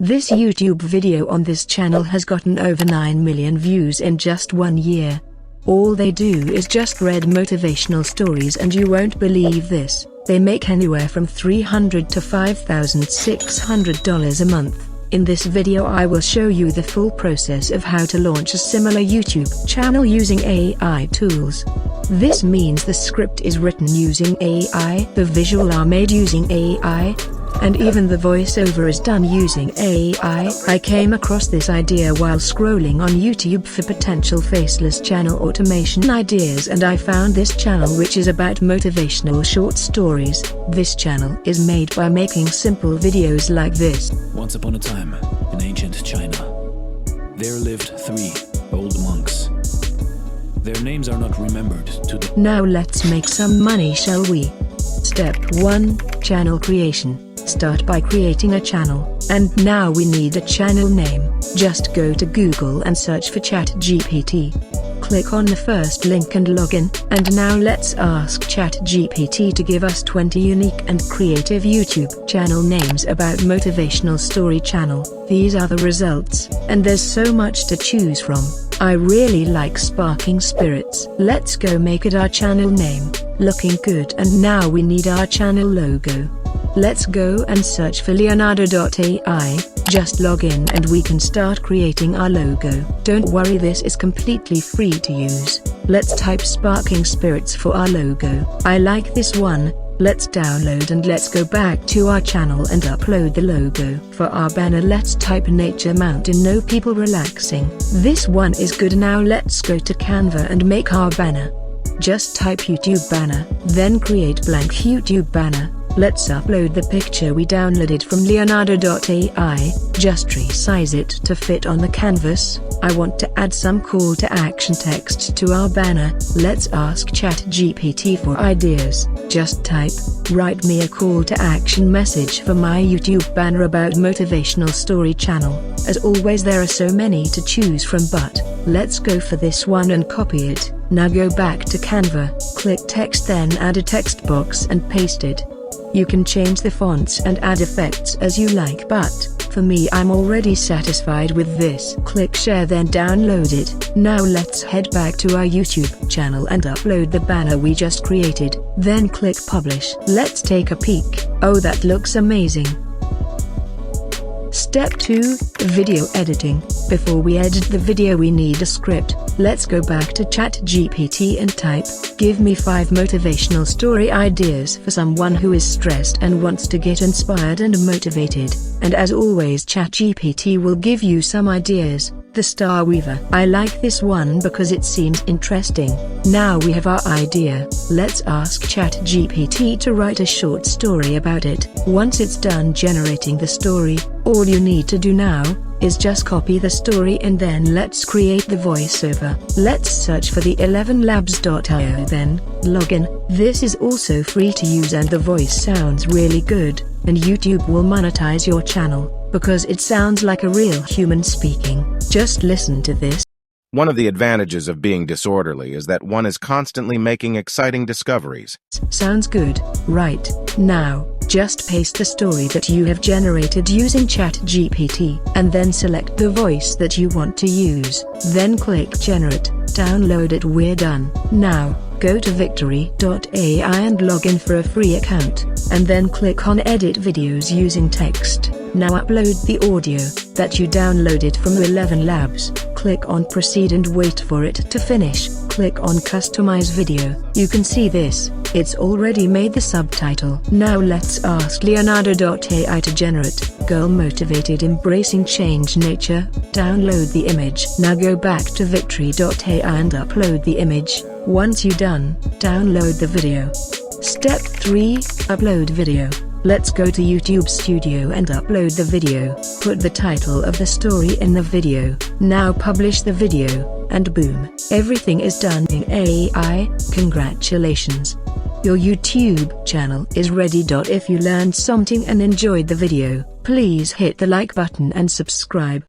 This YouTube video on this channel has gotten over 9 million views in just 1 year. All they do is just read motivational stories, and you won't believe this, they make anywhere from $300 to $5,600 a month. In this video I will show you the full process of how to launch a similar YouTube channel using AI tools. This means the script is written using AI, the visual are made using AI, and even the voiceover is done using AI. I came across this idea while scrolling on YouTube for potential faceless channel automation ideas, and I found this channel which is about motivational short stories. This channel is made by making simple videos like this. Once upon a time, in ancient China, there lived 3 old monks. Their names are not remembered to the... Now let's make some money, shall we? Step 1. Channel creation. Start by creating a channel, and now we need a channel name. Just go to Google and search for ChatGPT. Click on the first link and log in, and now let's ask ChatGPT to give us 20 unique and creative YouTube channel names about motivational story channel. These are the results, and there's so much to choose from. I really like Sparking Spirits. Let's go make it our channel name. Looking good, and now we need our channel logo. Let's go and search for Leonardo.ai, just log in and we can start creating our logo. Don't worry, this is completely free to use. Let's type Sparking Spirits for our logo. I like this one. Let's download and let's go back to our channel and upload the logo. For our banner let's type Nature Mountain, no people relaxing. This one is good. Now let's go to Canva and make our banner. Just type YouTube banner, then create blank YouTube banner. Let's upload the picture we downloaded from Leonardo.ai, just resize it to fit on the canvas. I want to add some call to action text to our banner. Let's ask ChatGPT for ideas. Just type, write me a call to action message for my YouTube banner about motivational story channel. As always there are so many to choose from, but let's go for this one and copy it. Now go back to Canva, click text, then add a text box and paste it. You can change the fonts and add effects as you like, but for me I'm already satisfied with this. Click share, then download it. Now let's head back to our YouTube channel and upload the banner we just created, then click publish. Let's take a peek. Oh, that looks amazing. Step 2. Video editing. Before we edit the video we need a script. Let's go back to ChatGPT and type, give me 5 motivational story ideas for someone who is stressed and wants to get inspired and motivated. And as always ChatGPT will give you some ideas. The Star Weaver. I like this one because it seems interesting. Now we have our idea. Let's ask ChatGPT to write a short story about it. Once it's done generating the story, all you need to do now is just copy the story, and then let's create the voiceover. Let's search for the 11labs.io, then log in. This is also free to use and the voice sounds really good, and YouTube will monetize your channel because it sounds like a real human speaking. Just listen to this. One of the advantages of being disorderly is that one is constantly making exciting discoveries. Sounds good, right? Now, just paste the story that you have generated using ChatGPT, and then select the voice that you want to use. Then click generate, download it. We're done. Now, go to victory.ai and log in for a free account, and then click on edit videos using text. Now upload the audio that you downloaded from 11 Labs. Click on proceed and wait for it to finish. Click on customize video. You can see this, it's already made the subtitle. Now let's ask Leonardo.ai to generate girl motivated embracing change nature. Download the image. Now go back to victory.ai and upload the image. Once you're done, download the video. Step 3. Upload video. Let's go to YouTube Studio and upload the video. Put the title of the story in the video. Now publish the video, and boom, everything is done in AI. Congratulations! Your YouTube channel is ready. If you learned something and enjoyed the video, please hit the like button and subscribe.